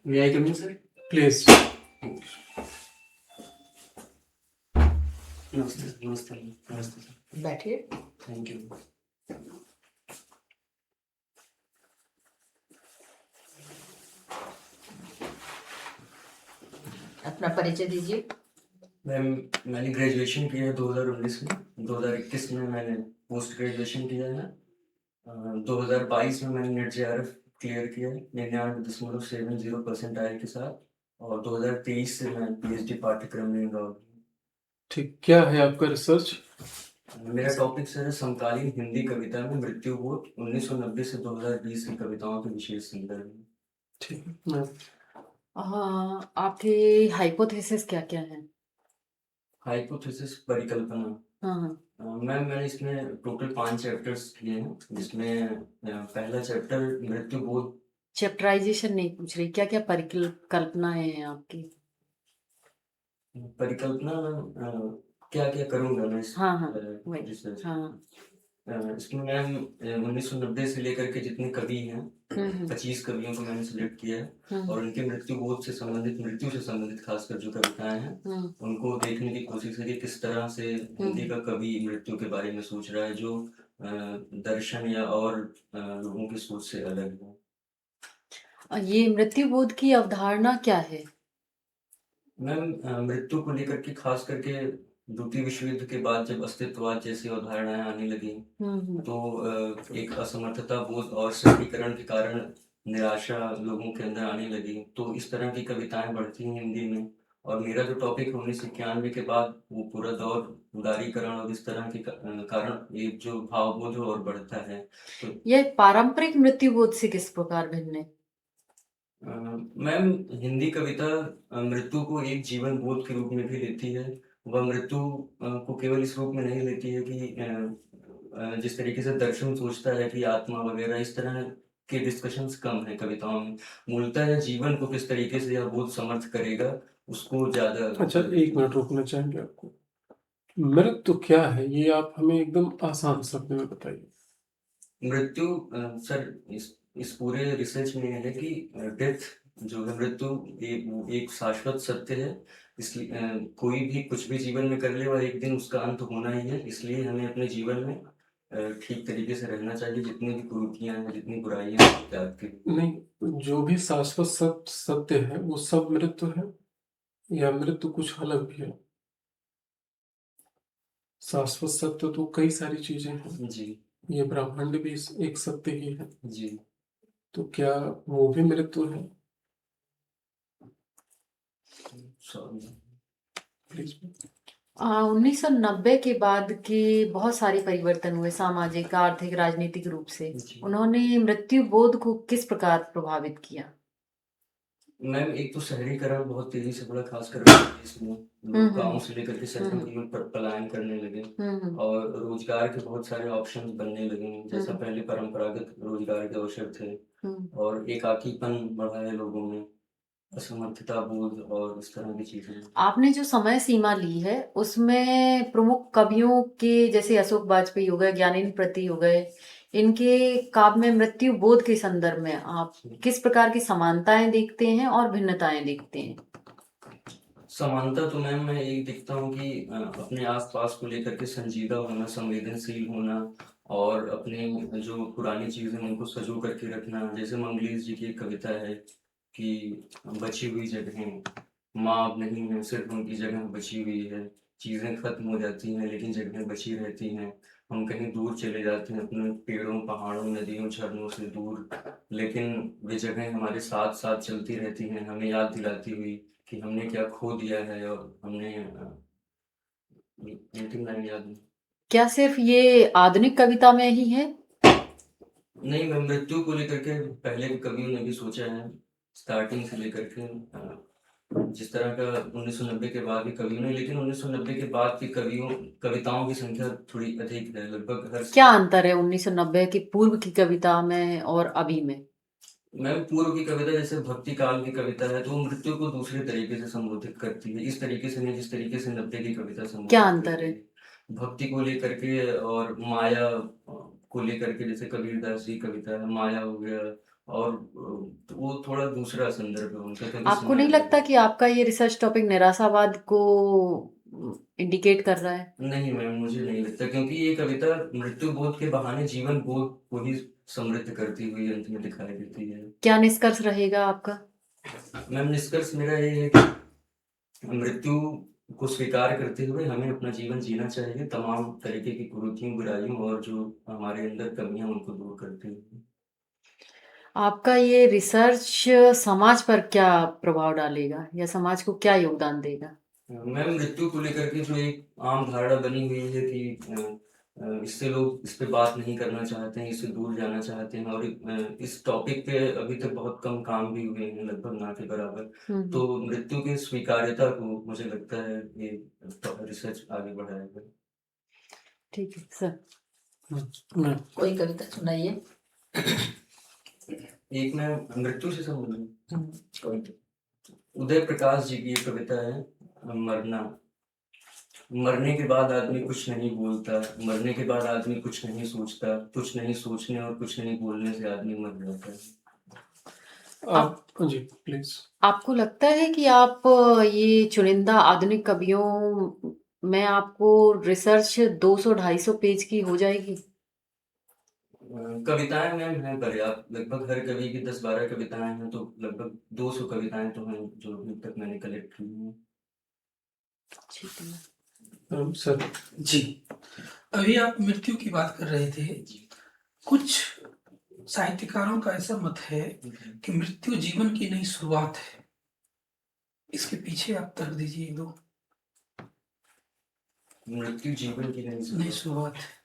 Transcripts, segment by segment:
May I come in, sir? Please. नमस्ते sir, नमस्ते नमस्ते सर। बैठिए। Thank you. अपना परिचय दीजिए। मैम, मैंने ग्रेजुएशन किया है 2019 में। 2021 में मैंने पोस्ट ग्रेजुएशन किया है। 2022 में मैंने नेट जेआरएफ क्लियर किया है 99.70% आय के साथ, और 2023 से मैं पीएचडी पाठ्यक्रम में इनरोल हूँ। ठीक, क्या है आपका रिसर्च? मेरा टॉपिक सर है समकालीन हिंदी कविता में मृत्यु बोध 1990 से 2020 की कविताओं के विशेष संदर्भ में। ठीक है। आपके हाइपोथेसिस क्या क्या है? हाइपोथेसिस परिकल्पना। हाँ। मैम, मैंने इसमें टोटल 5 चैप्टर्स किए हैं, जिसमें पहला चैप्टर मृत्यु बोध। चैप्टराइजेशन नहीं पूछ रही, क्या क्या परिकल्पनाएं हैं आपकी? परिकल्पना क्या क्या करूंगा मैं इस हाँ वही। रिसर्च। हाँ। इसमें मैम 1990 से लेकर के जितने कवि हैं, 25 कवियों को मैंने सिलेक्ट किया है, और उनके मृत्यु बोध से संबंधित, मृत्यु से संबंधित खासकर जो कविताएं हैं, उनको देखने की कोशिश है कि किस तरह से हिंदी का कवि मृत्यु के बारे में सोच रहा है, जो दर्शन या और लोगों की सोच से अलग है। ये मृत्यु बोध की अवधारणा क्या है? मैम, मृत्यु को लेकर के खास करके द्वितीय विश्व युद्ध के बाद जब अस्तित्ववाद जैसी अवधारणाएं आने लगी, तो एक असमर्थता बोध और सशक्तिकरण के कारण निराशा लोगों के अंदर आने लगी, तो इस तरह की कविताएं बढ़ती हैं हिंदी में। और मेरा जो टॉपिक है 1991 के बाद वो पूरा दौर उदारीकरण और इस तरह के कारण एक जो भावबोध और बढ़ता है। तो यह पारंपरिक मृत्यु बोध से किस प्रकार भिन्न है? मैम, हिंदी कविता मृत्यु को एक जीवन बोध के रूप में भी लेती है। वह मृत्यु को केवल इस रूप में नहीं लेती है कि जिस तरीके से दर्शन सोचता है कि आत्मा वगैरह, इस तरह के डिस्कशंस कम है कविताओं में। मूलतः यह जीवन को किस तरीके से यह बोध समर्थ करेगा, उसको ज्यादा। अच्छा, 1 मिनट रुकना चाहेंगे आपको। मृत्यु क्या है, ये आप हमें एकदम आसान शब्द में बताइए। मृत्यु सर, इस पूरे रिसर्च में है कि डेथ जो है, मृत्यु एक शाश्वत सत्य है। इसलिए कोई भी कुछ भी जीवन में कर ले, वह एक दिन उसका अंत होना ही है। इसलिए हमें अपने जीवन में ठीक तरीके से रहना चाहिए। जितनी भी कुरीतियां हैं, जितनी बुराइयां हैं, त्याग के। नहीं, जो भी शाश्वत सत्य है वो सब मृत्यु है, या मृत्यु कुछ अलग भी है? शाश्वत सत्य तो कई सारी चीजें हैं जी ये ब्रह्मांड भी एक सत्य ही है, जी। तो क्या वो भी मृत्यु है? सॉरी। प्लीज। 1990 के बाद के बहुत सारे परिवर्तन हुए, सामाजिक, आर्थिक, राजनीतिक रूप से। जी। उन्होंने मृत्यु बोध को किस प्रकार प्रभावित किया? मैम, एक तो शहरीकरण बहुत तेजी से बढ़ा, खासकर इसमें लोग गाँव से लेकर के शहरों की ओर पलायन करने लगे, और रोजगार के बहुत सारे ऑप्शंस बनने लगे। जैसा पहले परंपरागत रोजगार के अवसर थे, और एकाकीपन बढ़ा है लोगों में, असमर्थता बोध और इस तरह की चीजें। आपने जो समय सीमा ली है उसमें प्रमुख कवियों के जैसे अशोक वाजपेयी हो गए, ज्ञानेंद्र प्रति हो गए, इनके काव्य में मृत्यु बोध के संदर्भ में आप किस प्रकार की समानताएं देखते हैं और भिन्नताएं देखते हैं? समानता तो मैम मैं यही देखता हूँ कि अपने आसपास को लेकर के संजीदा होना, संवेदनशील होना, और अपने जो पुरानी चीजें हैं उनको सजो करके रखना। जैसे मंगलेश जी की एक कविता है कि बची हुई जगहें माँ अब नहीं है, सिर्फ उनकी जगह बची हुई है। चीजें खत्म हो जाती हैं लेकिन जगहें बची रहती हैं। हम कहीं दूर चले जाते हैं अपने पेड़ों, पहाड़ों, नदियों, झरनों से दूर, लेकिन वे जगहें हमारे साथ साथ चलती रहती हैं, हमें याद दिलाती हुई कि हमने क्या खो दिया है, और हमने अंतिम लाइन याद नहीं। क्या सिर्फ ये आधुनिक कविता में ही है? नहीं, मैं मृत्यु को लेकर के पहले के कवियों ने भी सोचा है, स्टार्टिंग से लेकर के जिस तरह का 1990 के बाद के कवियों ने, लेकिन 1990 के बाद के कविताओं की संख्या थोड़ी अधिक है, लगभग हर। क्या अंतर है 1990 की पूर्व की कविता में और अभी में? मैम, पूर्व की कविता जैसे भक्ति काल की कविता है, तो वो मृत्यु को दूसरे तरीके से संबोधित करती है, इस तरीके से नहीं जिस तरीके से 90 की कविता संबोधित क्या अंतर है? भक्ति को लेकर के और माया को लेकर के, जैसे कबीरदास जी कविता है, माया हो गया, और तो वो थोड़ा दूसरा संदर्भ है उनका, क्योंकि आपको नहीं लगता कि आपका ये रिसर्च टॉपिक निराशावाद को इंडिकेट कर रहा है? नहीं मैम, मुझे नहीं लगता, क्योंकि ये कविता मृत्यु बोध के बहाने जीवन बोध को ही समृद्ध करती हुई अंत में दिखाई देती है। क्या निष्कर्ष रहेगा आपका? मैम, निष्कर्ष मेरा ये है कि मृत्यु को स्वीकार करते हुए हमें अपना जीवन जीना चाहिए, तमाम तरीके की कुरीतियों, बुराइयों और जो हमारे अंदर कमियां उनको दूर करते हुए। आपका ये रिसर्च समाज पर क्या प्रभाव डालेगा या समाज को क्या योगदान देगा? मैम, मृत्यु को लेकर के जो एक आम धारणा बनी हुई है कि इससे लोग इस पे बात नहीं करना चाहते हैं, इससे दूर जाना चाहते हैं, और इस टॉपिक पे अभी तक बहुत कम काम भी हुए हैं, लगभग ना के बराबर। तो मृत्यु की स्वीकार्यता को मुझे लगता है ये रिसर्च आगे बढ़ाएगा। ठीक है सर। मैं कोई कविता सुनाइए। एक मैं मृत्यु से संबंधित कोई उदय प्रकाश जी की एक कविता है, मरना। मरने के बाद आदमी कुछ नहीं बोलता, मरने के बाद आदमी कुछ नहीं सोचता, कुछ नहीं सोचने और कुछ नहीं बोलने से आदमी मर जाता है। आप जी प्लीज। आपको लगता है कि आप ये चुनिंदा आधुनिक कवियों में आपको रिसर्च 200-250 पेज की हो जाएगी? कविताएं मैम हैं पर्याप्त, लगभग हर कवि की 10-12 कविताएं हैं, तो लगभग 200 कविताएं तो हैं जो अभी तक मैंने कलेक्ट की हैं। ठीक है। सर जी, अभी आप मृत्यु की बात कर रहे थे। कुछ साहित्यकारों का ऐसा मत है कि मृत्यु जीवन की नई शुरुआत है। इसके पीछे आप तर्क दीजिए एक दो। मृत्यु जीवन की नई शुरुआत है।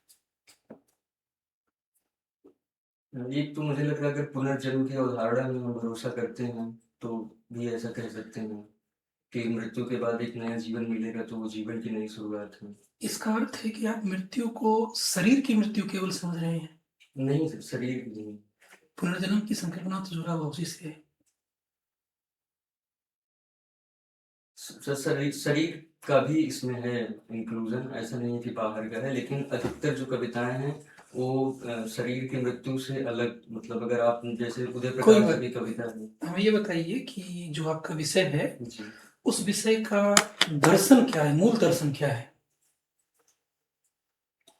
एक तो मुझे लग रहा है अगर पुनर्जन्म की अवधारणा में हम भरोसा करते हैं तो भी ऐसा कह सकते हैं कि मृत्यु के बाद एक नया जीवन मिलेगा, तो वो जीवन की नई शुरुआत है। इसका अर्थ है कि आप मृत्यु को शरीर की मृत्यु केवल समझ रहे हैं? नहीं, शरीर की नहीं। पुनर्जन्म की संकल्पना तो जुड़ा हुआ उसी से है। शरीर का भी इसमें है इंक्लूजन, ऐसा नहीं है कि बाहर का है, लेकिन अधिकतर जो कविताएं हैं वो शरीर की मृत्यु से अलग, मतलब अगर आप जैसे उदय प्रकाश की कविता है। हमें ये बताइए कि जो आपका विषय है जी, उस विषय का दर्शन क्या है, मूल दर्शन क्या है?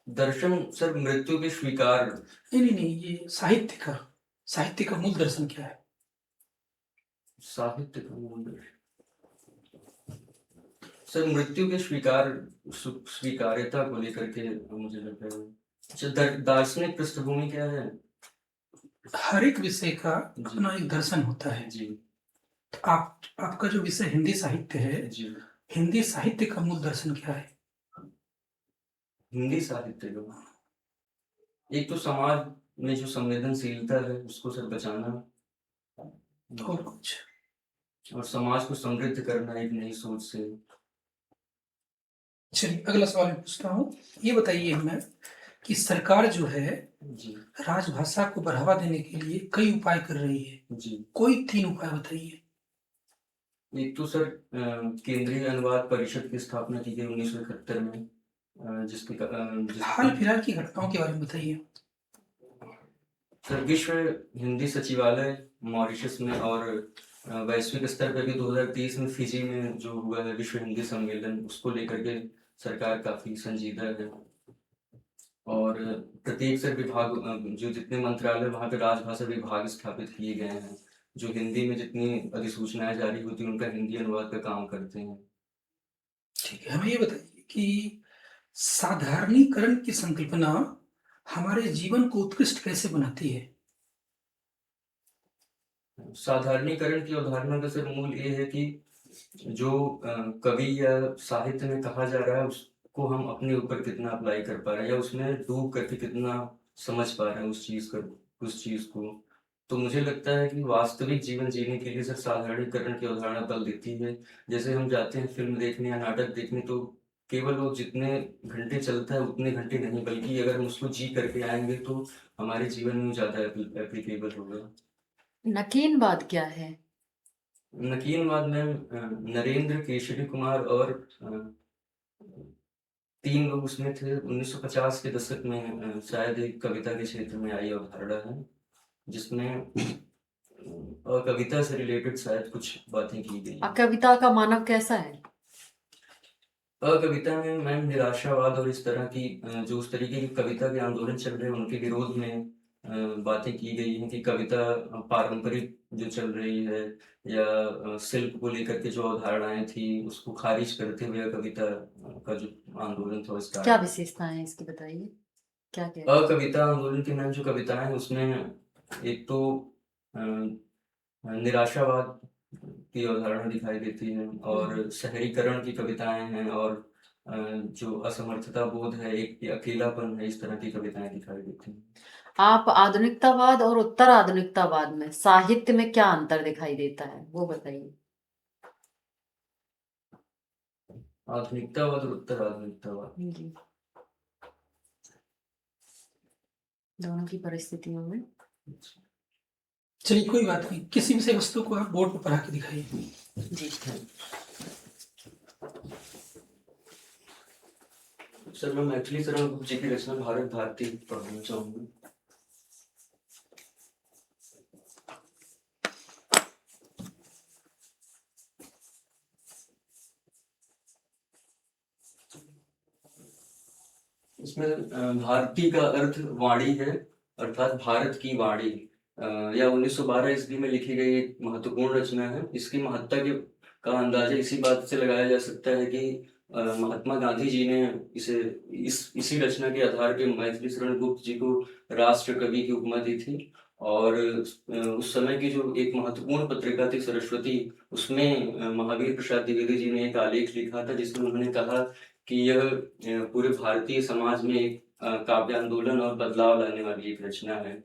दर्शन सर मृत्यु के स्वीकार। नहीं, ये साहित्य का मूल दर्शन क्या है? साहित्य का मूल दर्शन सर मृत्यु के स्वीकार्यता को लेकर के मुझे लगता है। अच्छा, दार्शनिक पृष्ठभूमि क्या है? हर एक विषय का अपना एक दर्शन होता है जी। तो आपका जो विषय हिंदी साहित्य है जी, हिंदी साहित्य का मूल दर्शन क्या है? हिंदी साहित्य का एक तो समाज में जो संवेदनशीलता है उसको सर बचाना, और कुछ? और समाज को समृद्ध करना एक नई सोच से। चलिए अगला सवाल मैं पूछता हूँ। ये बताइए हमें कि सरकार जो है जी, राजभाषा को बढ़ावा देने के लिए कई उपाय कर रही है। जी। कोई 3 उपाय बताइए। एक तो सर केंद्रीय अनुवाद परिषद की स्थापना की गई 1971 में, हाल फिलहाल की घटनाओं के बारे में बताइए। सर विश्व हिंदी सचिवालय मॉरिशस में और वैश्विक स्तर पर भी 2023 में फिजी में जो हुआ है विश्व हिंदी सम्मेलन, उसको लेकर के सरकार काफी संजीदा है। और प्रत्येक सर विभाग जो जितने मंत्रालय वहाँ पे राजभाषा विभाग स्थापित किए गए हैं, जो हिंदी में जितनी अधिसूचनाएं जारी होती हैं उनका हिंदी अनुवाद का काम करते हैं। ठीक है, हमें ये बताइए कि साधारणीकरण की संकल्पना हमारे जीवन को उत्कृष्ट कैसे बनाती है? साधारणीकरण की अवधारणा का सर मूल ये है कि जो कवि या साहित्य में कहा जा रहा है उसको हम अपने ऊपर कितना अप्लाई कर पा रहे हैं या उसमें डूब करके कितना समझ पा रहे हैं उस चीज को। तो मुझे लगता है कि वास्तविक जीवन जीने के लिए सर साधारणीकरण की अवधारणा बल देती है। जैसे हम जाते हैं फिल्म देखने या नाटक देखने, तो केवल वो जितने घंटे चलता है उतने घंटे नहीं, बल्कि अगर हम उसको जी करके आएंगे तो हमारे जीवन में ज्यादा एप्लीकेबल होगा। नकीनवाद क्या है? नकीनवाद में नरेंद्र केशरी कुमार और 3 लोग उसमें थे। 1950 के दशक में शायद एक कविता के क्षेत्र में आई अवधारणा है जिसमें और कविता से रिलेटेड शायद कुछ बातें की गई हैं। कविता का मानव कैसा है? कविता में मैम निराशावाद और इस तरह की जो उस तरीके की कविता के आंदोलन चल रहे हैं उनके विरोध में बातें की गई हैं कि कविता पारंपरिक जो चल रही है या शिल्प को लेकर के जो अवधारणाएं थी उसको खारिज करते हुए कविता का जो आंदोलन था वो क्या स्टार्ट। विशेषताएं हैं इसकी बताइए, क्या कह रहे हैं? कविता आंदोलन की मैम जो कविताएं हैं उसमें एक तो अ, निराशावाद की अवधारणा दिखाई देती है और शहरीकरण की कविताएं हैं और जो असमर्थता बोध है, एक अकेलापन है, इस तरह की कविताएं दिखाई देती हैं। आप आधुनिकतावाद और उत्तर आधुनिकतावाद में साहित्य में क्या अंतर दिखाई देता है वो बताइए। आधुनिकतावाद और उत्तर आधुनिकतावाद जी, दोनों की परिस्थितियों में। चलिए कोई बात नहीं, किसी विषय वस्तु को आप बोर्ड पर पढ़ा के दिखाइए। जी, सर मैं मैथिली शरण गुप्त जी की रचना भारत भारती पढ़ना चाहूंगा। इसमें भारती का अर्थ वाणी है, अर्थात भारत की वाणी। यह 1912 ईस्वी में लिखी गई एक महत्वपूर्ण रचना है। इसकी महत्ता के का अंदाजा इसी बात से लगाया जा सकता है कि महात्मा गांधी जी ने इसी रचना के आधार पे मैथिली शरण गुप्त जी को राष्ट्र कवि की उपमा दी थी। और उस समय की जो एक महत्वपूर्ण पत्रिका थी सरस्वती, उसमें महावीर प्रसाद द्विवेदी जी ने एक आलेख लिखा था जिसमें उन्होंने कहा कि यह पूरे भारतीय समाज में एक काव्य आंदोलन और बदलाव लाने वाली एक रचना है।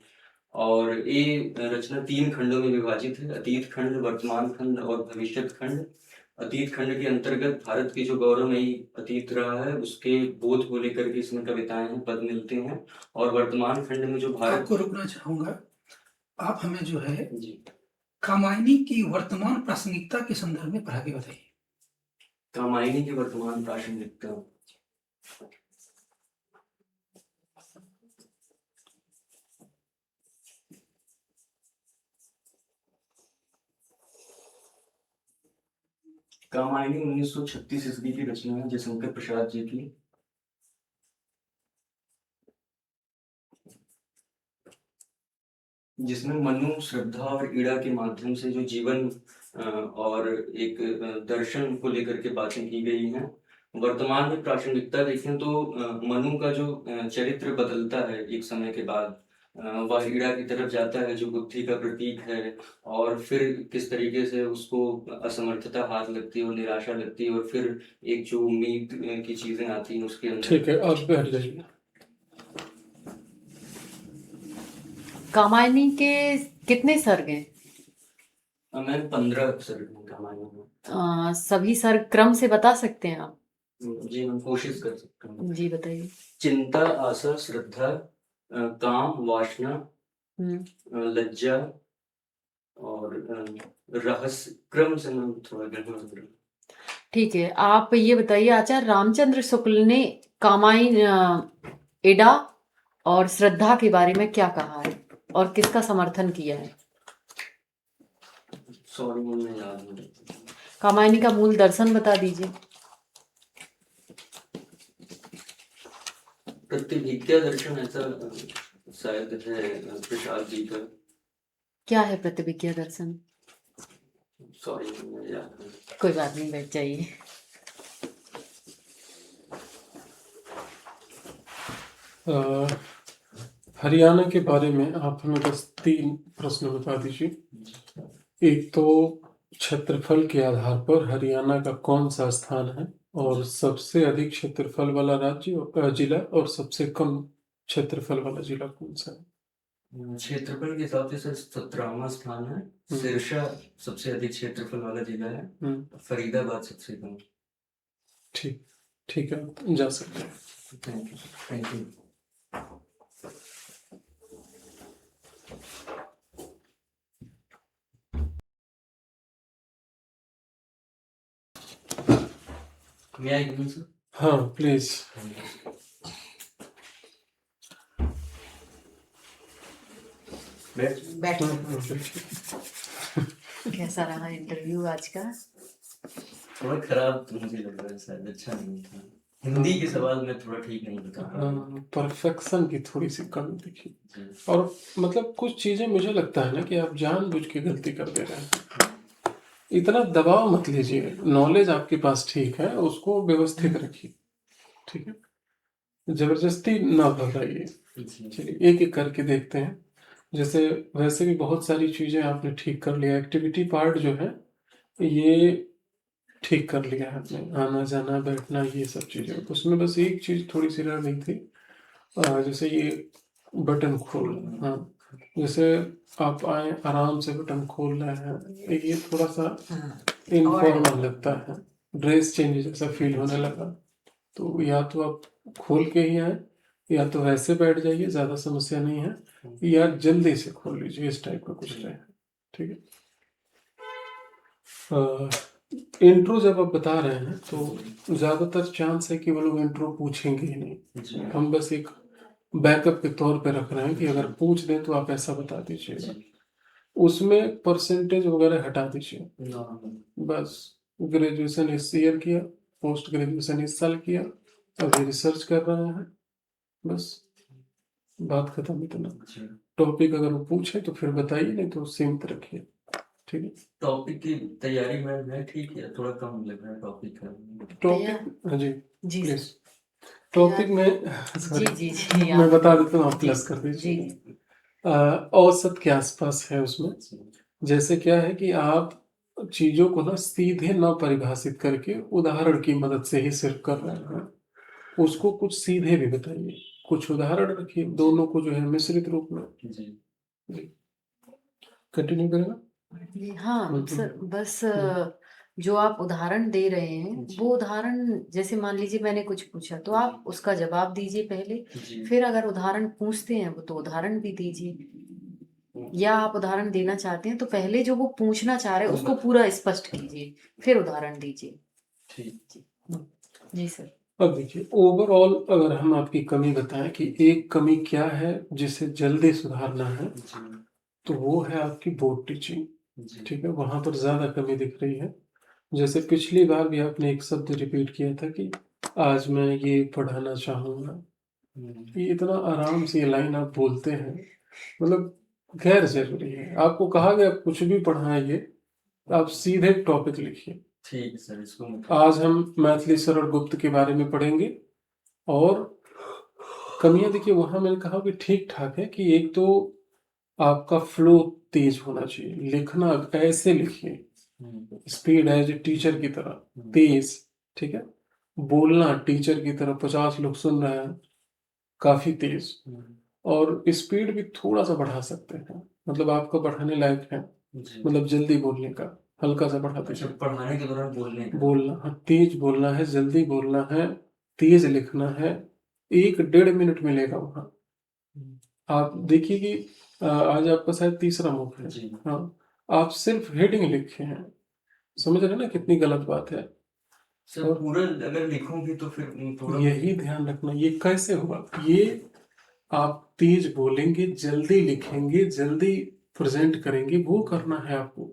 और ये रचना 3 खंडों में विभाजित है, अतीत खंड, वर्तमान खंड और भविष्यत खंड। अतीत खंड के अंतर्गत भारत की जो गौरवमयी अतीत रहा है उसके बोध को लेकर के इसमें कविताएं हैं, पद मिलते हैं। और वर्तमान खंड में जो भारत आपको रुकना चाहूंगा, आप हमें जो है जी कामायनी की वर्तमान प्रासंगिकता के संदर्भ में पढ़ा के बताइए। कामायनी की वर्तमान प्रासंगिकता। कामायनी 1936 ईस्वी की रचना है जयशंकर प्रसाद जी की। जिसमें मनु, श्रद्धा और ईड़ा के माध्यम से जो जीवन और एक दर्शन को लेकर के बातें की गई हैं। वर्तमान में प्रासंगिकता देखें तो मनु का जो चरित्र बदलता है एक समय के बाद, वह ईड़ा की तरफ जाता है जो बुद्धि का प्रतीक है, और फिर किस तरीके से उसको असमर्थता हाथ लगती है और निराशा लगती है, और फिर एक जो उम्मीद की चीजें आती हैं उसके अंदर। ठीक है, आप बैठ जाइए। कामायनी के कितने सर्ग हैं? मैं 15 सर्ग कामायनी में। सभी सर्ग क्रम से बता सकते हैं आप? जी मैं कोशिश कर सकता हूँ। जी बताइए। चिंता, आशा, श्रद्धा, काम, वासना, लज्जा और रहस्य, क्रम से मैं थोड़ा गड़बड़। ठीक है, आप ये बताइए आचार्य रामचंद्र शुक्ल ने कामायन, इड़ा और श्रद्धा के बारे में क्या कहा है और किसका समर्थन किया है? सॉरी मुझे याद नहीं। कामायनी का मूल दर्शन बता दीजिए। प्रतिभिज्ञा दर्शन ऐसा शायद है प्रसाद जी का। क्या है प्रतिभिज्ञा दर्शन? सॉरी मुझे याद नहीं। कोई बात नहीं, बैठ जाइए। हरियाणा के बारे में आप हमें बस 3 प्रश्न बता दीजिए। एक तो क्षेत्रफल के आधार पर हरियाणा का कौन सा स्थान है, और सबसे अधिक क्षेत्रफल वाला राज्य जिला और सबसे कम क्षेत्रफल वाला जिला कौन सा है? क्षेत्रफल के हिसाब से सर 17वां स्थान है। सिरसा सबसे अधिक क्षेत्रफल वाला जिला है, फरीदाबाद सबसे कम। ठीक है, आप जा सकते हैं। Thank you. May I come in, sir? हाँ प्लीज। बैठ बैठ देखिए। कैसा रहा इंटरव्यू आज का? थोड़ा खराब तो मुझे लग रहा है, शायद अच्छा नहीं था। हिंदी के सवाल में थोड़ा ठीक नहीं बता पाया। परफेक्शन की थोड़ी सी कमी दिखी। जी। और मतलब कुछ चीजें मुझे लगता है ना कि आप जानबूझ के गलती कर दे रहे हैं। इतना दबाव मत लीजिए, नॉलेज आपके पास ठीक है, उसको व्यवस्थित रखिए, ठीक है, जबरदस्ती ना घबराइए। जी। चलिए एक एक करके देखते हैं। जैसे वैसे भी बहुत सारी चीजें आपने ठीक कर लिया, एक्टिविटी पार्ट जो है ये ठीक कर लिया है आपने, आना जाना बैठना ये सब चीजें। उसमें बस एक चीज थोड़ी सी रह गई थी, जैसे ये बटन खोलना। हाँ, जैसे आप आए आराम से बटन खोल रहे हैं, ये थोड़ा सा इनफॉर्मल लगता है, ड्रेस चेंज जैसा फील होने लगा। तो या तो आप खोल के ही आए, या तो वैसे बैठ जाइए, ज्यादा समस्या नहीं है, या जल्दी से खोल लीजिए, इस टाइप का कुछ रहे, ठीक है। इंट्रो जब आप बता रहे हैं तो ज्यादातर चांस है कि वो लोग इंट्रो पूछेंगे ही नहीं। जी। हम बस एक बैकअप के तौर पे रख रहे हैं कि अगर पूछ दें तो आप ऐसा बता दीजिएगा। उसमें परसेंटेज वगैरह हटा दीजिए, बस ग्रेजुएशन इस ईयर किया, पोस्ट ग्रेजुएशन इस साल किया, अभी रिसर्च कर रहे हैं, बस बात खत्म। इतना टॉपिक अगर वो पूछे तो फिर बताइए, नहीं तो सीमित रखिए, ठीक है। टॉपिक की तैयारी में है, ठीक है, थोड़ा कम लग रहा है टॉपिक का। टॉपिक, हाँ जी जी प्लीज। सर। टॉपिक में जी सॉरी जी जी मैं आप बता देता हूँ, आप जी प्लस कर जी दीजिए। जी औसत के आसपास है उसमें। जैसे क्या है कि आप चीजों को ना सीधे न परिभाषित करके उदाहरण की मदद से ही सिर्फ कर रहे हैं, उसको कुछ सीधे भी बताइए, कुछ उदाहरण रखिए, दोनों को जो है मिश्रित रूप में। जी। कंटिन्यू करेगा। जी, हाँ सर, बस हम्म। जो आप उदाहरण दे रहे हैं वो उदाहरण, जैसे मान लीजिए मैंने कुछ पूछा तो आप उसका जवाब दीजिए पहले, फिर अगर उदाहरण पूछते हैं वो तो उदाहरण भी दीजिए, या आप उदाहरण देना चाहते हैं तो पहले जो वो पूछना चाह रहे हैं उसको पूरा स्पष्ट कीजिए, फिर उदाहरण दीजिए। ठीक। जी सर। अब देखिए, ओवरऑल अगर हम आपकी कमी बताएं कि एक कमी क्या है जिसे जल्दी सुधारना है, तो वो है आपकी बोर्ड टीचिंग, ठीक है, वहां पर ज्यादा कमी दिख रही है। जैसे पिछली बार भी आपने एक शब्द रिपीट किया था कि आज मैं ये पढ़ाना चाहूंगा, ये इतना आराम से ये लाइन आप बोलते हैं, मतलब गैर जरूरी है। आपको कहा गया कुछ भी पढ़ाइए, आप सीधे टॉपिक लिखिए। ठीक है सर, इसको आज हम मैथिली सरल गुप्त के बारे में पढ़ेंगे, और कमियां देखिए वहां मैंने कहा कि ठीक ठाक है कि एक तो आपका फ्लो तेज होना चाहिए, लिखना ऐसे लिखिए, स्पीड एज ए टीचर की तरह तेज, ठीक है। बोलना टीचर की तरह, 50 लोग सुन रहे हैं, काफी तेज। और स्पीड भी थोड़ा सा बढ़ा सकते हैं, मतलब आपका बढ़ाने लायक है, मतलब जल्दी बोलने का हल्का सा बढ़ा दीजिए। पढ़ाने के दौरान बोलना, हाँ, तेज बोलना है, जल्दी बोलना है, तेज लिखना है, 1-1.5 मिनट मिलेगा वहां। आप देखिए कि आज आपका शायद तीसरा मुख है, हाँ, आप सिर्फ हेडिंग लिखे हैं, समझ रहे ना कितनी गलत बात है। सर पूरा अगर लिखूंगी तो फिर थोड़ा यही ध्यान रखना, ये कैसे होगा, ये आप तेज बोलेंगे, जल्दी लिखेंगे, जल्दी प्रेजेंट करेंगे, वो करना है आपको।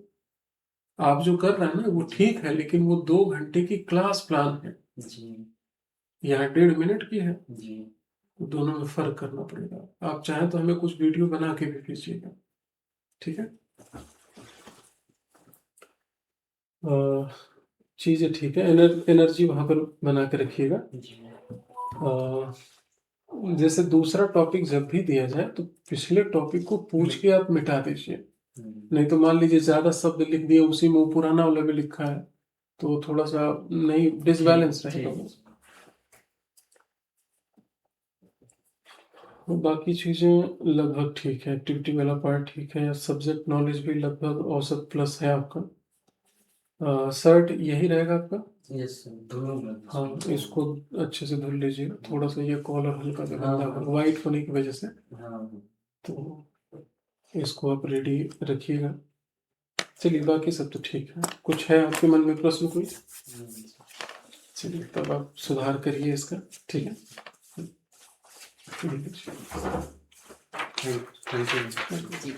आप जो कर रहे हैं ना वो ठीक है, लेकिन वो 2 घंटे की क्लास प्लान है, यहाँ 1.5 मिनट की है, दोनों में फर्क करना पड़ेगा। आप चाहें तो हमें कुछ वीडियो बना के भी भेजिएगा, ठीक है। चीजें ठीक है, एनर्जी वहां पर बना के रखिएगा। जैसे दूसरा टॉपिक जब भी दिया जाए तो पिछले टॉपिक को पूछ के आप मिटा दीजिए, नहीं तो मान लीजिए ज्यादा शब्द लिख दिए, उसी में वो पुराना वाला भी लिखा है, तो थोड़ा सा नहीं डिसबैलेंस रहेगा वो। बाकी चीजें लगभग ठीक है, एक्टिविटी वाला पार्ट ठीक है, सब्जेक्ट नॉलेज भी लगभग औसत प्लस है आपका। शर्ट यही रहेगा आपका। यस सर, हाँ, इसको अच्छे से धुल लीजिएगा, थोड़ा सा ये कॉलर हल्का सा गंदा है व्हाइट होने की वजह से, तो इसको आप रेडी रखिएगा। चलिए बाकी सब तो ठीक है। कुछ है आपके मन में प्रश्न कोई? चलिए तब आप सुधार करिए इसका, ठीक है। Thank you. जी।